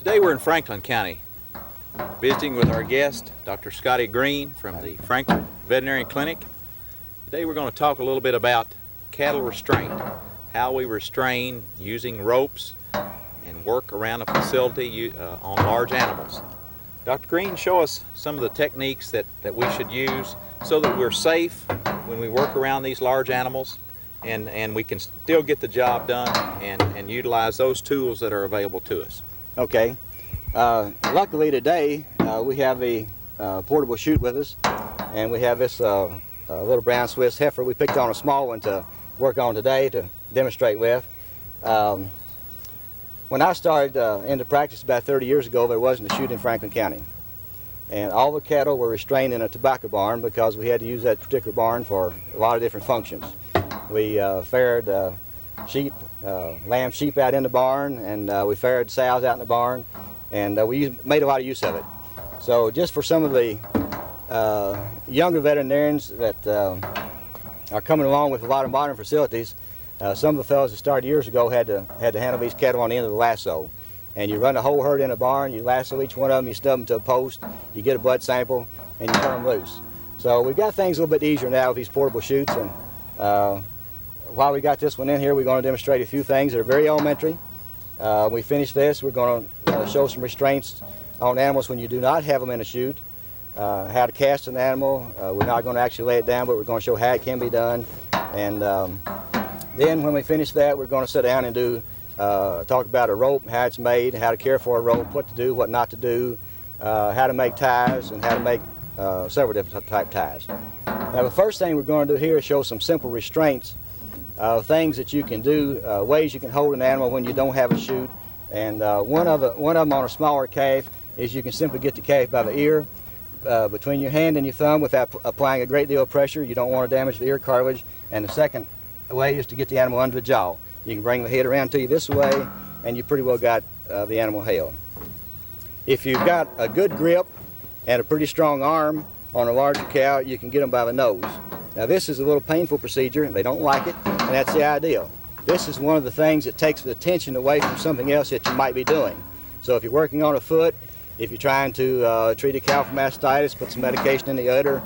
Today we're in Franklin County visiting with our guest, Dr. Scotty Green from the Franklin Veterinarian Clinic. Today we're going to talk a little bit about cattle restraint, how we restrain using ropes and work around a facility on large animals. Dr. Green, show us some of the techniques that we should use so that we're safe when we work around these large animals and we can still get the job done and utilize those tools that are available to us. Okay. Luckily today we have a portable chute with us, and we have this little brown Swiss heifer. We picked on a small one to work on today to demonstrate with. When I started into practice about 30 years ago, there wasn't a chute in Franklin County, and all the cattle were restrained in a tobacco barn because we had to use that particular barn for a lot of different functions. We farrowed sheep, lamb sheep out in the barn, and we farrowed sows out in the barn, and we made a lot of use of it. So just for some of the younger veterinarians that are coming along with a lot of modern facilities, some of the fellows that started years ago had to handle these cattle on the end of the lasso. And you run the whole herd in a barn, you lasso each one of them, you stub them to a post, you get a blood sample, and you turn them loose. So we've got things a little bit easier now with these portable chutes, and while we got this one in here, we're going to demonstrate a few things that are very elementary. We finish this, we're going to show some restraints on animals when you do not have them in a chute, how to cast an animal. We're not going to actually lay it down, but we're going to show how it can be done. And then when we finish that, we're going to sit down and talk about a rope, how it's made, how to care for a rope, what to do, what not to do, how to make ties, and how to make several different type ties. Now the first thing we're going to do here is show some simple restraints, things that you can do, ways you can hold an animal when you don't have a chute. And one of them on a smaller calf is you can simply get the calf by the ear between your hand and your thumb without applying a great deal of pressure. You don't want to damage the ear cartilage. And the second way is to get the animal under the jaw. You can bring the head around to you this way, and you pretty well got the animal held. If you've got a good grip and a pretty strong arm on a larger cow, you can get them by the nose. Now this is a little painful procedure. They don't like it, and that's the ideal. This is one of the things that takes the attention away from something else that you might be doing. So if you're working on a foot, if you're trying to treat a cow for mastitis, put some medication in the udder,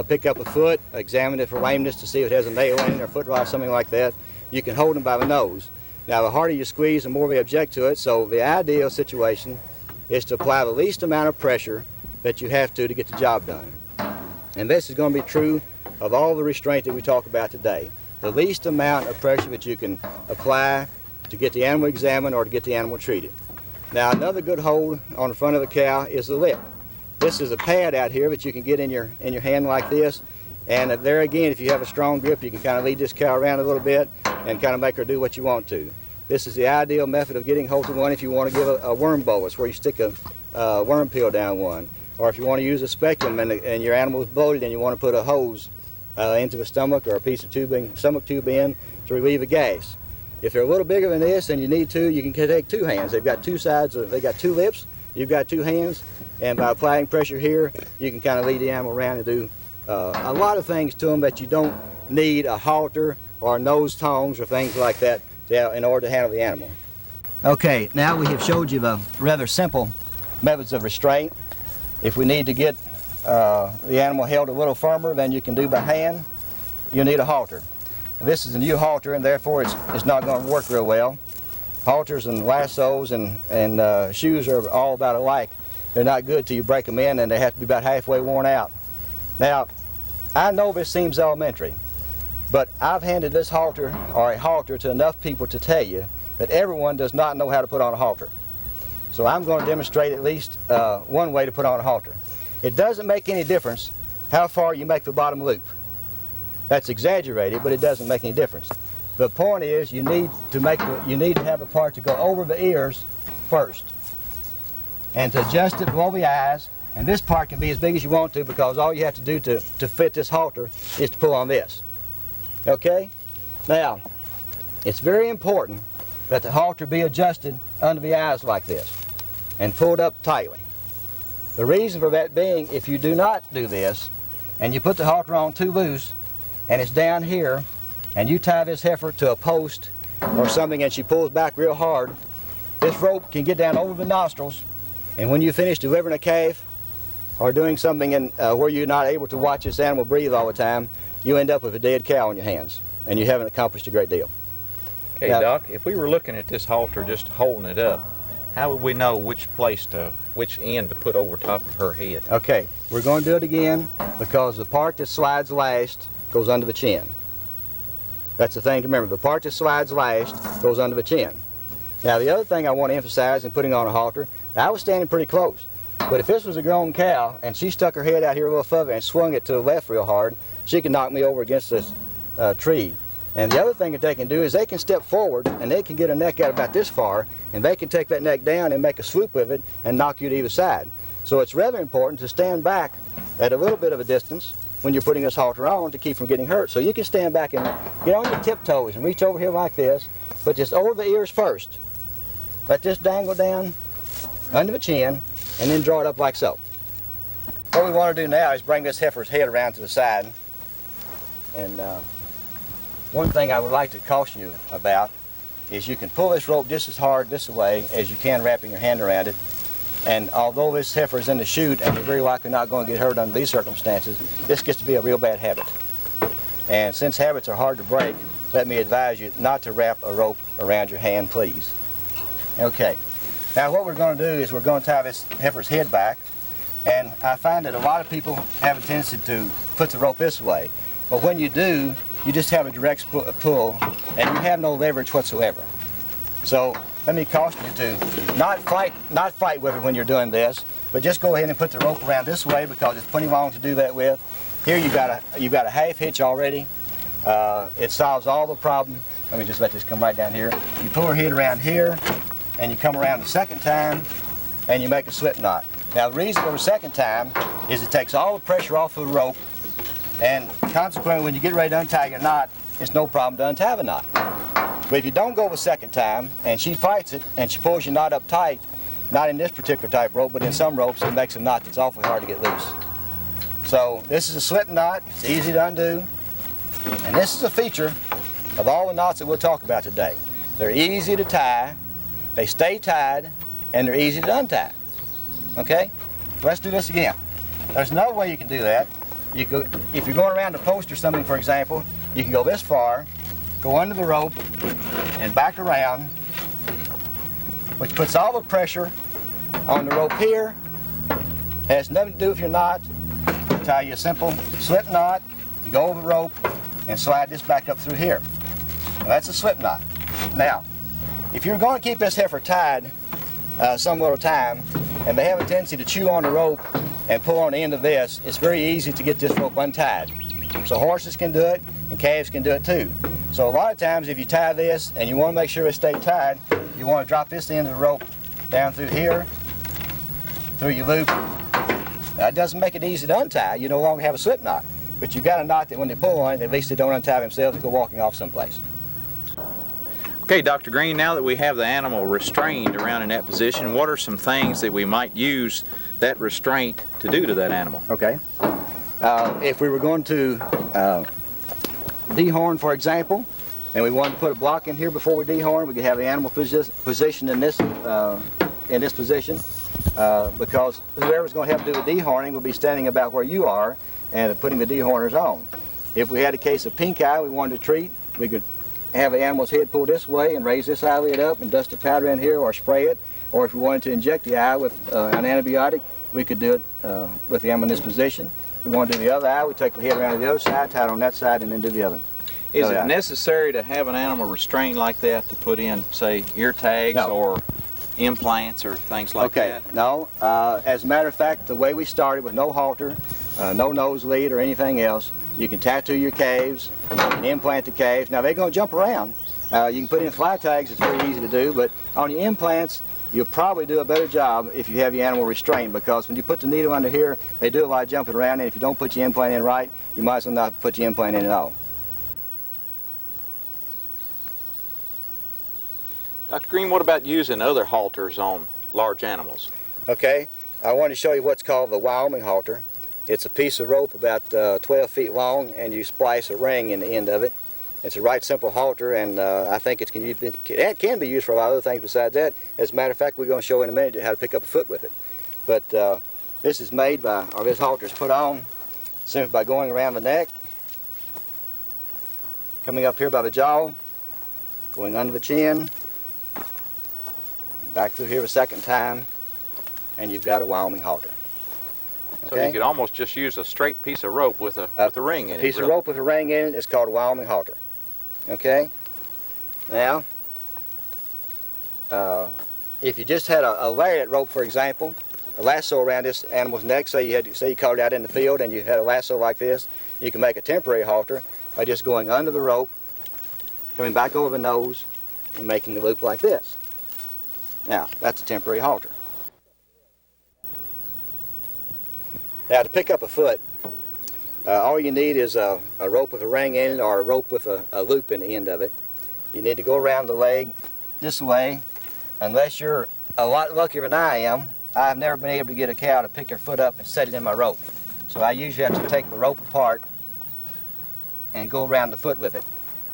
pick up a foot, examine it for lameness to see if it has a nail in it or foot rot, something like that, you can hold them by the nose. Now the harder you squeeze, the more they object to it, so the ideal situation is to apply the least amount of pressure that you have to get the job done. And this is going to be true of all the restraint that we talk about today. The least amount of pressure that you can apply to get the animal examined or to get the animal treated. Now another good hold on the front of the cow is the lip. This is a pad out here that you can get in your hand like this, and there again, if you have a strong grip, you can kind of lead this cow around a little bit and kind of make her do what you want to. This is the ideal method of getting hold of one if you want to give a worm bolus, where you stick a worm pill down one, or if you want to use a speculum and your animal is bloated and you want to put a hose into the stomach or a piece of stomach tube in to relieve the gas. If they're a little bigger than this and you need to, you can take two hands. They've got two sides, they've got two lips, you've got two hands, and by applying pressure here, you can kind of lead the animal around and do a lot of things to them that you don't need a halter or nose tongs or things like that in order to handle the animal. Okay, now we have showed you the rather simple methods of restraint. If we need to get the animal held a little firmer than you can do by hand, you need a halter. This is a new halter, and therefore it's not going to work real well. Halters and lassos and shoes are all about alike. They're not good till you break them in, and they have to be about halfway worn out. Now, I know this seems elementary, but I've handed this halter or a halter to enough people to tell you that everyone does not know how to put on a halter. So I'm going to demonstrate at least one way to put on a halter. It doesn't make any difference how far you make the bottom loop. That's exaggerated, but it doesn't make any difference. The point is you need to have a part to go over the ears first and to adjust it below the eyes. And this part can be as big as you want to, because all you have to do to fit this halter is to pull on this. Okay? Now, it's very important that the halter be adjusted under the eyes like this and pulled up tightly. The reason for that being, if you do not do this and you put the halter on too loose and it's down here and you tie this heifer to a post or something and she pulls back real hard, This rope can get down over the nostrils, and when you finish delivering a calf or doing something where you're not able to watch this animal breathe all the time, you end up with a dead cow on your hands, and you haven't accomplished a great deal. Okay, now, Doc, if we were looking at this halter just holding it up, how would we know which end to put over top of her head? Okay, we're going to do it again because the part that slides last goes under the chin. That's the thing to remember. The part that slides last goes under the chin. Now, the other thing I want to emphasize in putting on a halter, I was standing pretty close, but if this was a grown cow and she stuck her head out here a little further and swung it to the left real hard, she could knock me over against this tree. And the other thing that they can do is they can step forward and they can get a neck out about this far, and they can take that neck down and make a swoop with it and knock you to either side. So it's rather important to stand back at a little bit of a distance when you're putting this halter on to keep from getting hurt. So you can stand back and get on your tiptoes and reach over here like this, but just over the ears first. Let this dangle down under the chin and then draw it up like so. What we want to do now is bring this heifer's head around to the side. And one thing I would like to caution you about is you can pull this rope just as hard this way as you can wrapping your hand around it. And although this heifer is in the chute and you're very likely not going to get hurt under these circumstances, this gets to be a real bad habit. And since habits are hard to break, let me advise you not to wrap a rope around your hand, please. Okay, now what we're going to do is we're going to tie this heifer's head back, and I find that a lot of people have a tendency to put the rope this way, but when you do, you just have a direct pull and you have no leverage whatsoever. So let me caution you to not fight with it when you're doing this, but just go ahead and put the rope around this way because it's plenty long to do that with. Here you've got a half hitch already. It solves all the problem. Let me just let this come right down here. You pull her head around here, and you come around the second time, and you make a slip knot. Now the reason for the second time is it takes all the pressure off of the rope, and consequently when you get ready to untie your knot, it's no problem to untie the knot. But if you don't go the second time, and she fights it, and she pulls your knot up tight, not in this particular type rope, but in some ropes, it makes a knot that's awfully hard to get loose. So this is a slip knot, it's easy to undo, and this is a feature of all the knots that we'll talk about today. They're easy to tie, they stay tied, and they're easy to untie. Okay? Let's do this again. There's another way you can do that. If you're going around a post or something, for example, you can go this far, go under the rope, and back around, which puts all the pressure on the rope here. Has nothing to do with your knot. You tie you a simple slip knot, you go over the rope, and slide this back up through here. Now, that's a slip knot. Now, if you're going to keep this heifer tied some little time, and they have a tendency to chew on the rope and pull on the end of this, it's very easy to get this rope untied. So horses can do it, and calves can do it too. So a lot of times if you tie this and you want to make sure it stays tied, you want to drop this end of the rope down through here, through your loop. That doesn't make it easy to untie. You no longer have a slip knot. But you've got a knot that when they pull on it, at least they don't untie themselves and go walking off someplace. Okay, Dr. Green, now that we have the animal restrained around in that position, what are some things that we might use that restraint to do to that animal? Okay. If we were going to dehorn, for example, and we wanted to put a block in here before we dehorn, we could have the animal positioned in this position, because whoever's going to help do the dehorning will be standing about where you are and putting the dehorners on. If we had a case of pink eye we wanted to treat, we could have the animal's head pulled this way and raise this eyelid up and dust the powder in here or spray it. Or if we wanted to inject the eye with an antibiotic, we could do it with the animal in this position. If we want to do the other eye, we take the head around to the other side, tie it on that side, and then do the other. Is it necessary to have an animal restrained like that to put in, say, ear tags or implants or things like that? Okay, no. As a matter of fact, the way we started with no halter, no nose lead or anything else, you can tattoo your calves, and implant the calves. Now they're going to jump around. You can put in fly tags, it's very easy to do, but on your implants, you'll probably do a better job if you have your animal restrained, because when you put the needle under here, they do a lot of jumping around, and if you don't put your implant in right, you might as well not put your implant in at all. Dr. Green, what about using other halters on large animals? Okay, I want to show you what's called the Wyoming halter. It's a piece of rope about 12 feet long, and you splice a ring in the end of it. It's a right simple halter, and I think it can be used for a lot of other things besides that. As a matter of fact, we're going to show in a minute how to pick up a foot with it. But this is made by, or this halter is put on simply by going around the neck, coming up here by the jaw, going under the chin, back through here a second time, and you've got a Wyoming halter. So you could almost just use a straight piece of rope with a ring in it. A piece of rope with a ring in it is called a Wyoming halter. Okay? Now, if you just had a lariat rope, for example, a lasso around this animal's neck, say you caught it out in the field and you had a lasso like this, you can make a temporary halter by just going under the rope, coming back over the nose, and making a loop like this. Now, that's a temporary halter. Now, to pick up a foot, all you need is a rope with a ring in it or a rope with a loop in the end of it. You need to go around the leg this way. Unless you're a lot luckier than I am, I've never been able to get a cow to pick her foot up and set it in my rope. So I usually have to take the rope apart and go around the foot with it.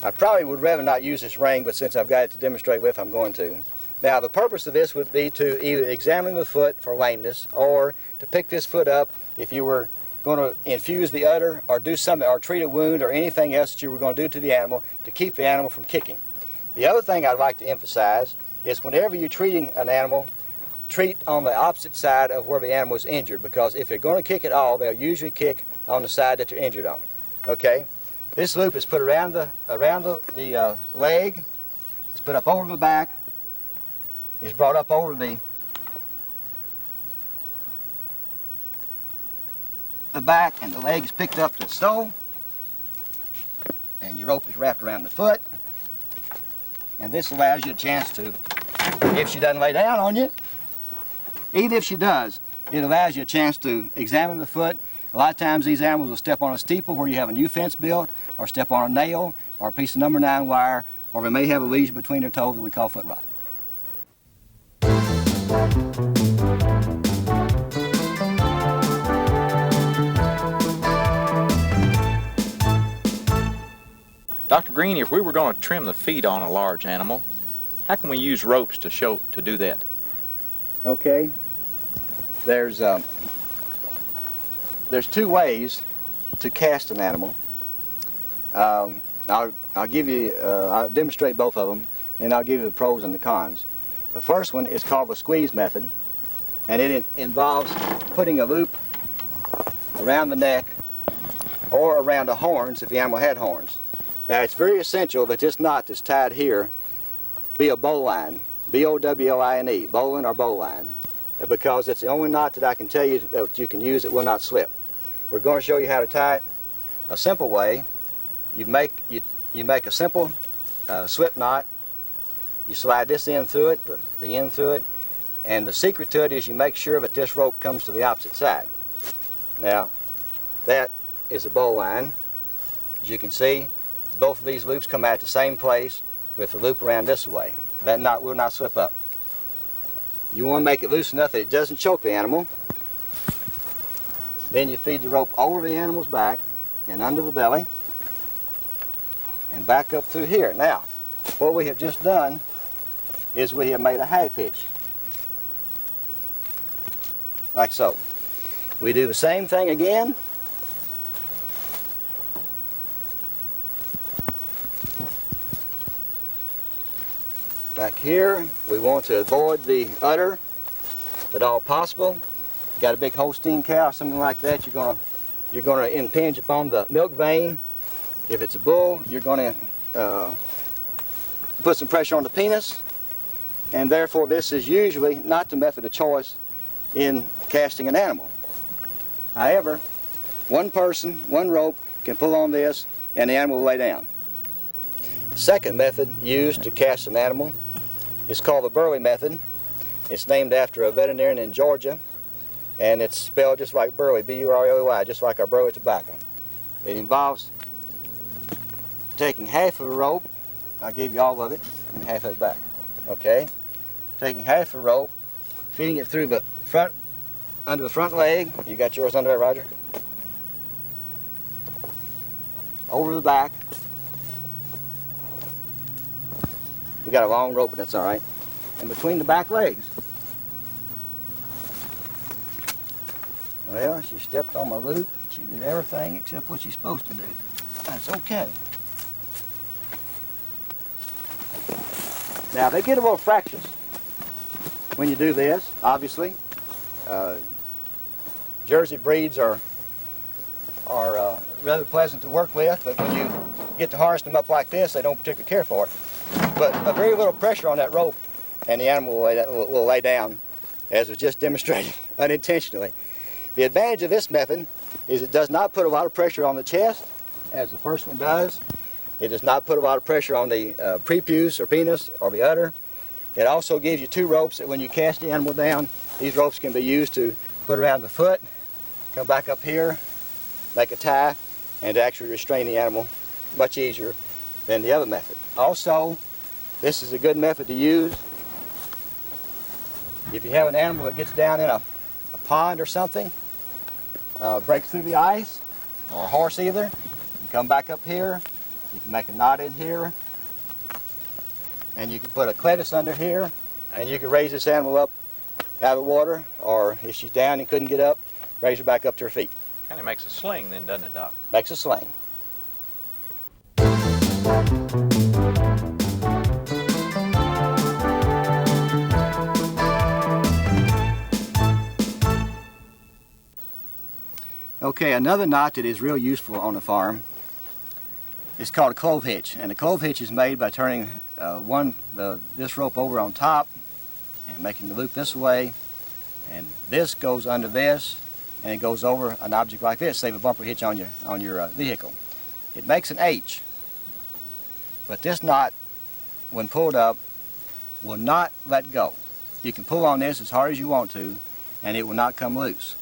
I probably would rather not use this ring, but since I've got it to demonstrate with, I'm going to. Now, the purpose of this would be to either examine the foot for lameness or to pick this foot up if you were going to infuse the udder or do something or treat a wound or anything else that you were going to do to the animal to keep the animal from kicking. The other thing I'd like to emphasize is whenever you're treating an animal, treat on the opposite side of where the animal is injured, because if they're going to kick at all, they'll usually kick on the side that they're injured on. Okay? This loop is put around the leg, it's put up over the back, it's brought up over the back, and the leg is picked up to the sole, and your rope is wrapped around the foot, and this allows you a chance to, if she doesn't lay down on you, even if she does, it allows you a chance to examine the foot. A lot of times these animals will step on a steeple where you have a new fence built, or step on a nail, or a piece of number 9 wire, or they may have a lesion between their toes that we call foot rot. Dr. Green, if we were going to trim the feet on a large animal, how can we use ropes to do that? Okay, there's 2 ways to cast an animal. I'll demonstrate both of them, and I'll give you the pros and the cons. The first one is called the squeeze method, and it involves putting a loop around the neck or around the horns if the animal had horns. Now, it's very essential that this knot that's tied here be a bowline, B-O-W-L-I-N-E, bowline or bowline, because it's the only knot that I can tell you that you can use that will not slip. We're going to show you how to tie it a simple way. You make a simple slip knot. You slide this end through it, the end through it, and the secret to it is you make sure that this rope comes to the opposite side. Now, that is a bowline. As you can see, both of these loops come out at the same place with the loop around this way. That knot will not slip up. You want to make it loose enough that it doesn't choke the animal. Then you feed the rope over the animal's back and under the belly and back up through here. Now, what we have just done is we have made a half hitch, like so. We do the same thing again. Back here, we want to avoid the udder at all possible. If you got a big Holstein cow or something like that, you're going to impinge upon the milk vein. If it's a bull, you're going to put some pressure on the penis, and therefore this is usually not the method of choice in casting an animal. However, one person, one rope can pull on this and the animal will lay down. The second method used to cast an animal is called the Burley method. It's named after a veterinarian in Georgia, and it's spelled just like Burley, B-U-R-L-E-Y, just like our Burley tobacco. It involves taking half of a rope, I'll give you all of it, and half of it back. Okay? Taking half a rope, feeding it through the front, under the front leg. You got yours under there, Roger? Over the back, got a long rope, but that's all right. And between the back legs. Well, she stepped on my loop. She did everything except what she's supposed to do. That's okay. Now, they get a little fractious when you do this, obviously. Jersey breeds are rather pleasant to work with, but when you get to harness them up like this, they don't particularly care for it. But a very little pressure on that rope, and the animal will lay down, as was just demonstrated unintentionally. The advantage of this method is it does not put a lot of pressure on the chest, as the first one does. It does not put a lot of pressure on the prepuce or penis or the udder. It also gives you two ropes that when you cast the animal down, these ropes can be used to put around the foot, come back up here, make a tie, and to actually restrain the animal much easier than the other method. Also, this is a good method to use if you have an animal that gets down in a pond or something, breaks through the ice, or a horse either. You come back up here, you can make a knot in here, and you can put a clevis under here, and you can raise this animal up out of the water, or if she's down and couldn't get up, raise her back up to her feet. Kind of makes a sling then, doesn't it, Doc? Makes a sling. Okay, another knot that is real useful on the farm is called a clove hitch. And a clove hitch is made by turning this rope over on top and making the loop this way. And this goes under this, and it goes over an object like this, say a bumper hitch on your vehicle. It makes an H. But this knot, when pulled up, will not let go. You can pull on this as hard as you want to, and it will not come loose.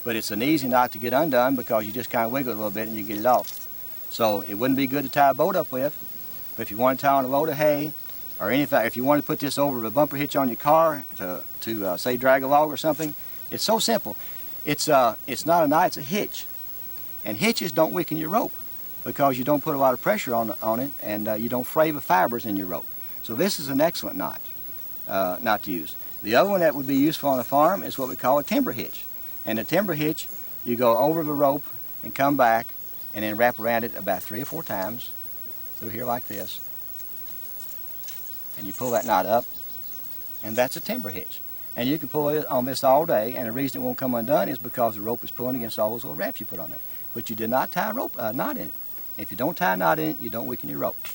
But it's an easy knot to get undone because you just kind of wiggle it a little bit and you get it off. So it wouldn't be good to tie a boat up with, but if you want to tie on a load of hay, or anything, if you want to put this over a bumper hitch on your car to say drag a log or something, it's so simple. It's not a knot, it's a hitch. And hitches don't weaken your rope because you don't put a lot of pressure on it, and you don't fray the fibers in your rope. So this is an excellent knot to use. The other one that would be useful on a farm is what we call a timber hitch. And a timber hitch, you go over the rope and come back and then wrap around it about 3 or 4 times through here like this. And you pull that knot up, and that's a timber hitch. And you can pull it on this all day, and the reason it won't come undone is because the rope is pulling against all those little wraps you put on there. But you did not tie a knot in it. If you don't tie a knot in it, you don't weaken your rope.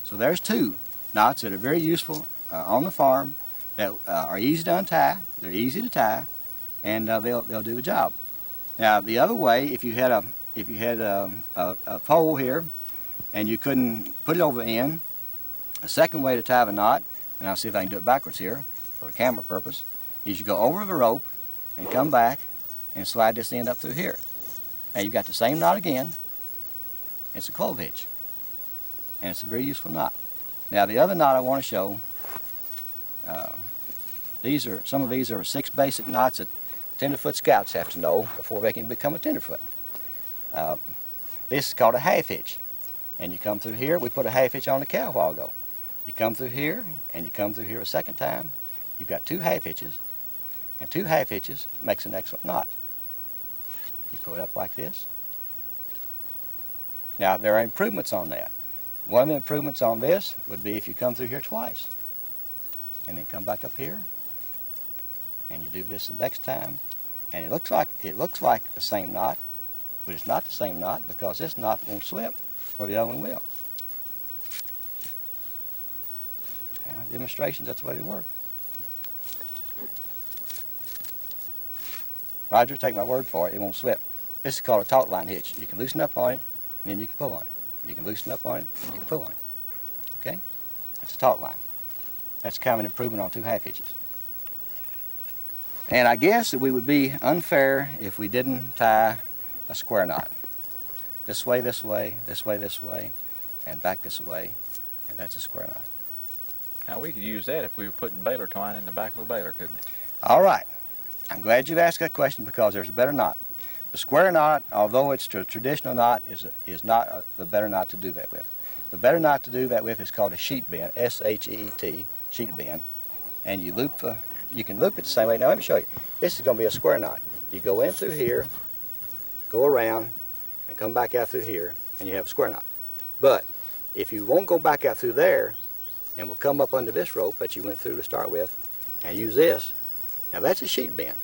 So there's 2 knots that are very useful on the farm that are easy to untie, they're easy to tie, and they'll do the job. Now the other way, if you had a pole here and you couldn't put it over the end, the second way to tie the knot, and I'll see if I can do it backwards here for a camera purpose, is you go over the rope and come back and slide this end up through here. Now you've got the same knot again. It's a clove hitch, and it's a very useful knot. Now the other knot I want to show, some of these are 6 basic knots that tenderfoot scouts have to know before they can become a tenderfoot. This is called a half hitch, and you come through here. We put a half hitch on the cow a while ago. You come through here, and you come through here a second time. You've got 2 half hitches, and 2 half hitches makes an excellent knot. You pull it up like this. Now there are improvements on that. One of the improvements on this would be if you come through here twice, and then come back up here, and you do this the next time, and it looks like the same knot, but it's not the same knot because this knot won't slip, or the other one will. Now, demonstrations, that's the way they work. Roger, take my word for it, it won't slip. This is called a taut line hitch. You can loosen up on it, and then you can pull on it. You can loosen up on it, and you can pull on it. Okay? That's a taut line. That's kind of an improvement on 2 half hitches. And I guess that we would be unfair if we didn't tie a square knot. This way, this way, this way, this way, and back this way, and that's a square knot. Now we could use that if we were putting baler twine in the back of a baler, couldn't we? All right. I'm glad you've asked that question because there's a better knot. The square knot, although it's a traditional knot, is not the better knot to do that with. The better knot to do that with is called a sheet bend, S-H-E-E-T, sheet bend. And you can loop it the same way. Now let me show you. This is going to be a square knot. You go in through here, go around, and come back out through here, and you have a square knot. But if you won't go back out through there, and will come up under this rope that you went through to start with, and use this, now that's a sheet bend.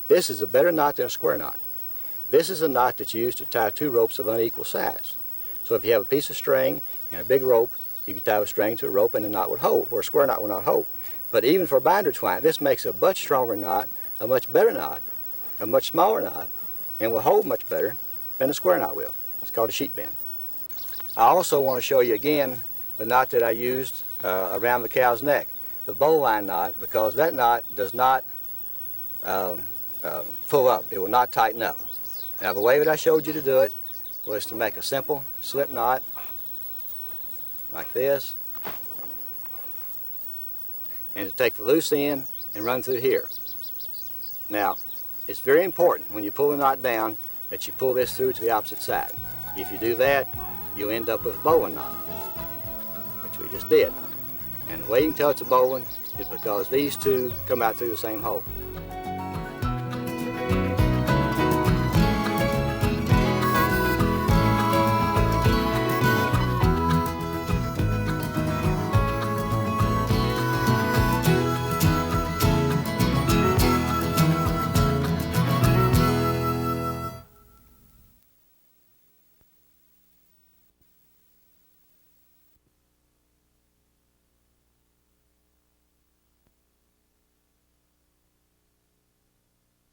This is a better knot than a square knot. This is a knot that's used to tie two ropes of unequal size. So if you have a piece of string and a big rope, you can tie a string to a rope and the knot would hold, or a square knot will not hold. But even for binder twine, this makes a much stronger knot, a much better knot, a much smaller knot, and will hold much better than a square knot will. It's called a sheet bend. I also want to show you again the knot that I used around the cow's neck, the bowline knot, because that knot does not pull up. It will not tighten up. Now the way that I showed you to do it was to make a simple slip knot like this, and to take the loose end and run through here. Now, it's very important when you pull the knot down that you pull this through to the opposite side. If you do that, you'll end up with a bowline knot, which we just did. And the way you can tell it's a bowline is because these two come out through the same hole.